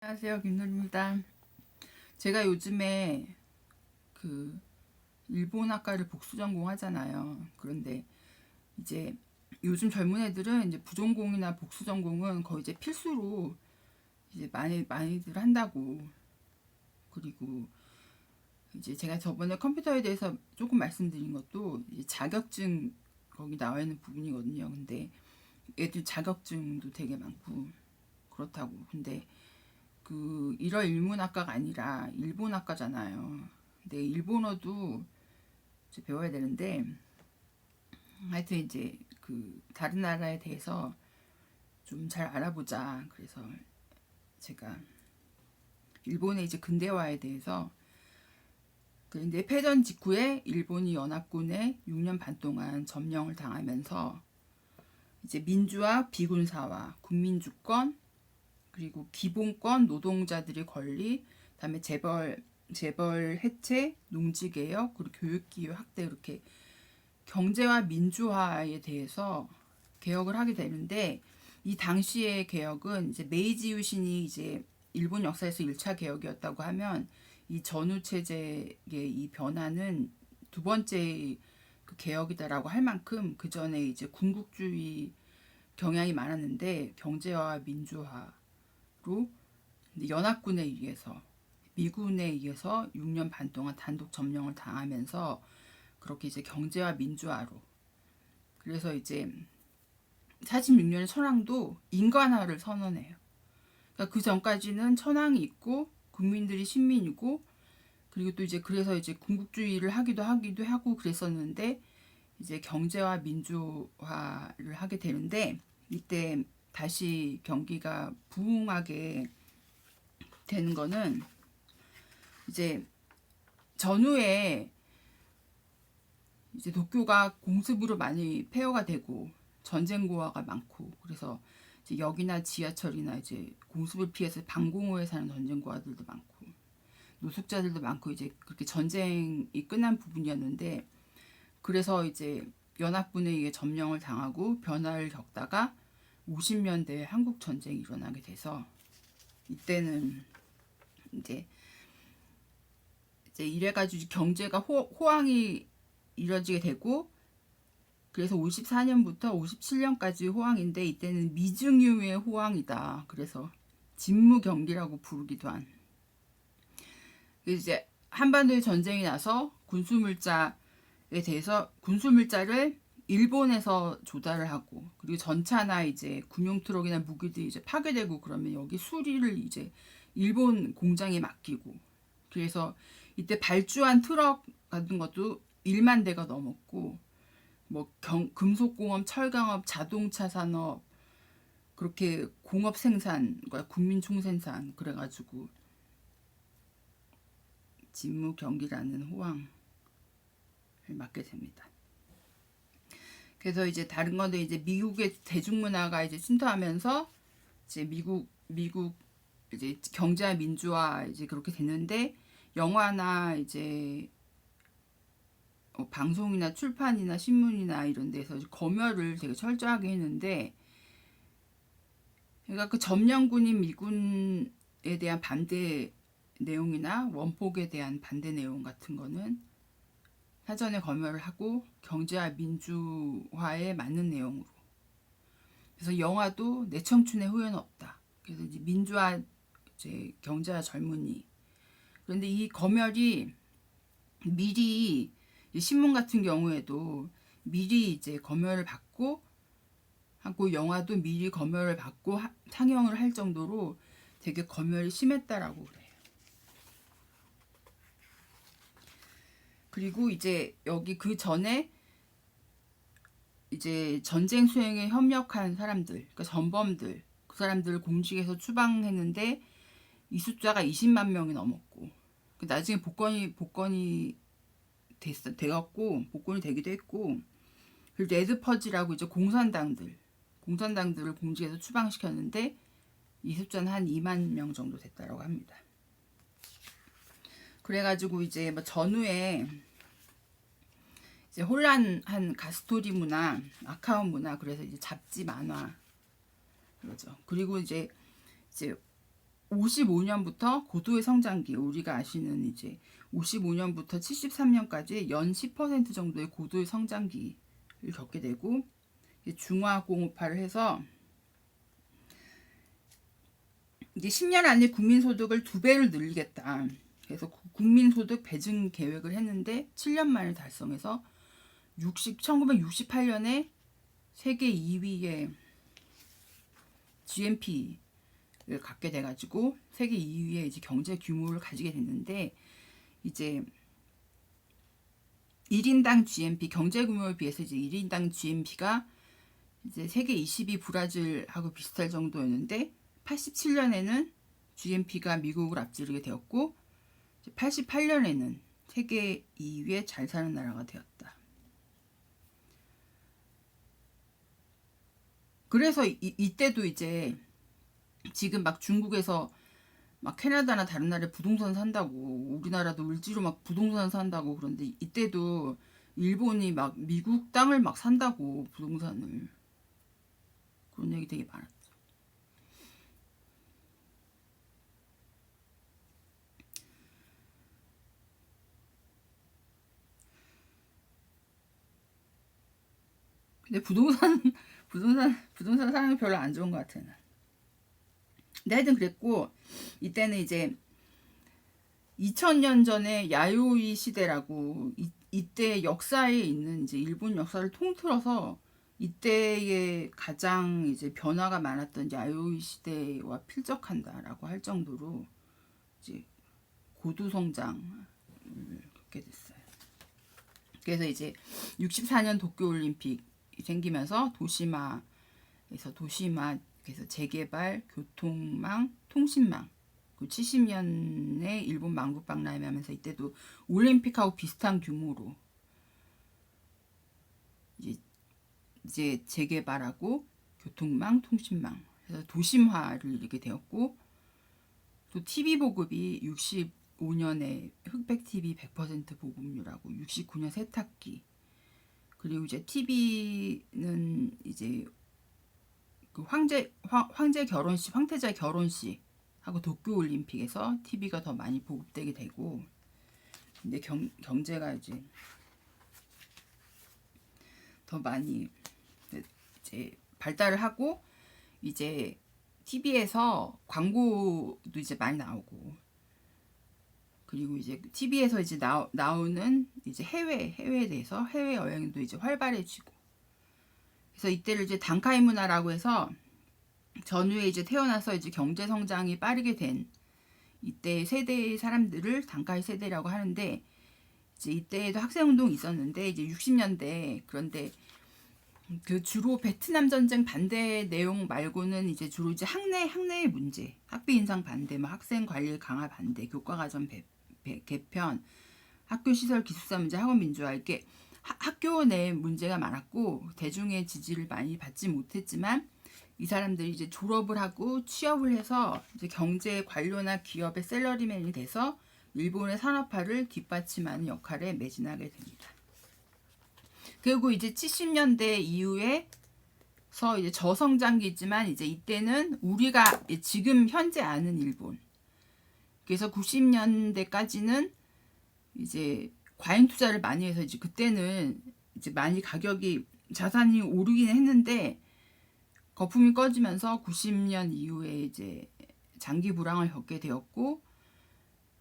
안녕하세요, 김누리입니다. 제가 요즘에 그 일본학과를 복수 전공하잖아요. 그런데 이제 요즘 젊은 애들은 이제 부전공이나 복수 전공은 거의 이제 필수로 이제 많이들 한다고. 그리고 이제 제가 저번에 컴퓨터에 대해서 조금 말씀드린 것도 이제 자격증 거기 나와 있는 부분이거든요. 근데 애들 자격증도 되게 많고 그렇다고. 근데 그 일어 일문학과가 아니라 일본학과잖아요. 근데 일본어도 이제 배워야 되는데 하여튼 이제 그 다른 나라에 대해서 좀 잘 알아보자. 그래서 제가 일본의 이제 근대화에 대해서 그런데 패전 직후에 일본이 연합군에 6년 반 동안 점령을 당하면서 이제 민주화, 비군사화, 국민주권, 그리고 기본권, 노동자들의 권리, 그다음에 재벌 해체, 농지 개혁, 그리고 교육 기회 확대 이렇게 경제와 민주화에 대해서 개혁을 하게 되는데 이 당시의 개혁은 이제 메이지 유신이 이제 일본 역사에서 1차 개혁이었다고 하면 이 전후 체제의 이 변화는 두 번째 그 개혁이다라고 할 만큼 그 전에 이제 군국주의 경향이 많았는데 경제와 민주화로 연합군에 의해서 미군에 의해서 6년 반 동안 단독 점령을 당하면서 그렇게 이제 경제와 민주화로 그래서 이제 46년에 천황도 인간화를 선언해요. 그러니까 그 전까지는 천황이 있고 국민들이 신민이고 그리고 또 이제 그래서 이제 군국주의를 하기도 하고 그랬었는데 이제 경제와 민주화를 하게 되는데 이때 다시 경기가 부흥하게 되는 거는 이제 전후에 이제 도쿄가 공습으로 많이 폐허가 되고 전쟁고화가 많고 그래서 이제 역이나 지하철이나 이제 공습을 피해서 방공호에 사는 전쟁고화들도 많고 노숙자들도 많고 이제 그렇게 전쟁이 끝난 부분이었는데 그래서 이제 연합군에 의해 점령을 당하고 변화를 겪다가 50년대에 한국 전쟁이 일어나게 돼서 이때는 이제 이래가지고 경제가 호황이 이뤄지게 되고 그래서 54년부터 57년까지 호황인데 이때는 미증유의 호황이다. 그래서 진무경기라고 부르기도 한. 이제 한반도의 전쟁이 나서 군수물자에 대해서 군수물자를 일본에서 조달을 하고 그리고 전차나 이제 군용 트럭이나 무기들이 이제 파괴되고 그러면 여기 수리를 이제 일본 공장에 맡기고 그래서 이때 발주한 트럭 같은 것도 1만 대가 넘었고 뭐 금속공업, 철강업, 자동차 산업 그렇게 공업 생산, 그러니까 국민 총생산 그래가지고 진무경기라는 호황을 맡게 됩니다. 그래서 이제 다른 건데 이제 미국의 대중문화가 이제 침투하면서 이제 미국 이제 경제와 민주화 이제 그렇게 됐는데 영화나 이제 방송이나 출판이나 신문이나 이런 데서 검열을 되게 철저하게 했는데 그러니까 그 점령군인 미군에 대한 반대 내용이나 원폭에 대한 반대 내용 같은 거는 사전에 검열을 하고 경제와 민주화에 맞는 내용으로 그래서 영화도 내 청춘의 후회는 없다. 그래서 이제 민주화 이제 경제와 젊은이 그런데 이 검열이 미리 신문 같은 경우에도 미리 이제 검열을 받고 하고 영화도 미리 검열을 받고 상영을 할 정도로 되게 검열이 심했다라고 그래요. 그리고 이제 여기 그 전에 이제 전쟁 수행에 협력한 사람들, 그러니까 전범들, 그 사람들을 공직에서 추방했는데 이 숫자가 20만 명이 넘었고 나중에 복권이 되었고 복권이 되기도 했고 그리고 에드퍼지라고 이제 공산당들을 공직에서 추방시켰는데 이 숫자는 한 2만 명 정도 됐다라고 합니다. 그래가지고 이제 뭐 전후에 이제 혼란한 가스토리 문화, 아카운 문화, 그래서 이제 잡지 만화 그러죠. 그리고 이제 55년부터 고도의 성장기, 우리가 아시는 이제 55년부터 73년까지 연 10% 정도의 고도의 성장기를 겪게 되고, 중화공업화를 해서 이제 10년 안에 국민소득을 2배를 늘리겠다. 그래서 국민소득 배증 계획을 했는데 7년 만에 달성해서 1968년에 세계 2위의 GNP를 갖게 돼가지고 세계 2위의 이제 경제 규모를 가지게 됐는데, 이제 1인당 GNP 경제 규모에 비해서 이제 1인당 GNP가 이제 세계 20위 브라질하고 비슷할 정도였는데 87년에는 GNP가 미국을 앞지르게 되었고 88년에는 세계 2위의 잘 사는 나라가 되었다. 그래서 이때도 이제 지금 막 중국에서 막 캐나다나 다른 나라에 부동산 산다고, 우리나라도 을지로 막 부동산 산다고, 그런데 이때도 일본이 막 미국 땅을 막 산다고, 부동산을. 그런 얘기 되게 많았죠. 근데 부동산 사람이 별로 안 좋은 것 같아요. 근데 하여튼 그랬고, 이때는 이제 2000년 전에 야요이 시대라고, 이때 역사에 있는 이제 일본 역사를 통틀어서 이때에 가장 이제 변화가 많았던 야요이 시대와 필적한다라고 할 정도로 이제 고도 성장을 겪게 됐어요. 그래서 이제 64년 도쿄올림픽이 생기면서 그래서 재개발, 교통망, 통신망, 70년에 일본 만국박람회하면서 이때도 올림픽하고 비슷한 규모로 이제 재개발하고 교통망, 통신망, 그래서 도심화를 이루게 되었고, 또 TV 보급이 65년에 흑백 TV 100% 보급률하고 69년 세탁기, 그리고 이제 TV는 이제 그 황제 결혼식, 황태자 결혼식 하고 도쿄올림픽에서 TV가 더 많이 보급되게 되고, 근데 경제가 이제 더 많이 이제 발달을 하고, 이제 TV에서 광고도 이제 많이 나오고, 그리고 이제 TV에서 이제 나오는 이제 해외에 대해서 해외 여행도 이제 활발해지고, 그래서 이때를 이제 단카이 문화라고 해서 전후에 이제 태어나서 이제 경제 성장이 빠르게 된 이때 세대의 사람들을 단카이 세대라고 하는데, 이제 이때에도 학생운동이 있었는데 이제 60년대, 그런데 그 주로 베트남 전쟁 반대 내용 말고는 이제 주로 이제 학내의 문제, 학비 인상 반대, 뭐 학생 관리 강화 반대, 교과과정 개편, 학교 시설 기숙사 문제, 학원 민주화, 이렇게 학교 내 문제가 많았고 대중의 지지를 많이 받지 못했지만, 이 사람들이 이제 졸업을 하고 취업을 해서 이제 경제 관료나 기업의 셀러리맨이 돼서 일본의 산업화를 뒷받침하는 역할에 매진하게 됩니다. 그리고 이제 70년대 이후에서 이제 저성장기지만 이제 이때는 우리가 지금 현재 아는 일본. 그래서 90년대까지는 이제 과잉 투자를 많이 해서 이제 그때는 이제 많이 가격이 자산이 오르긴 했는데 거품이 꺼지면서 90년 이후에 이제 장기 불황을 겪게 되었고,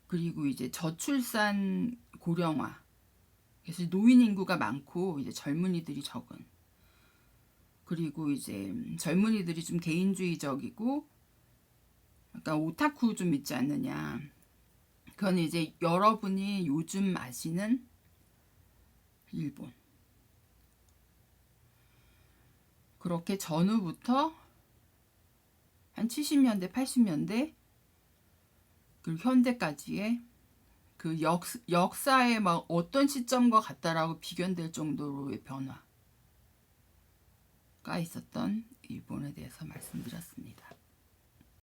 그리고 이제 저출산 고령화, 그래서 노인 인구가 많고 이제 젊은이들이 적은, 그리고 이제 젊은이들이 좀 개인주의적이고 약간 오타쿠 좀 있지 않느냐. 그건 이제 여러분이 요즘 아시는 일본. 그렇게 전후부터 한 70년대, 80년대 그리고 현대까지의 그 역사의 막 어떤 시점과 같다라고 비견될 정도로의 변화가 있었던 일본에 대해서 말씀드렸습니다.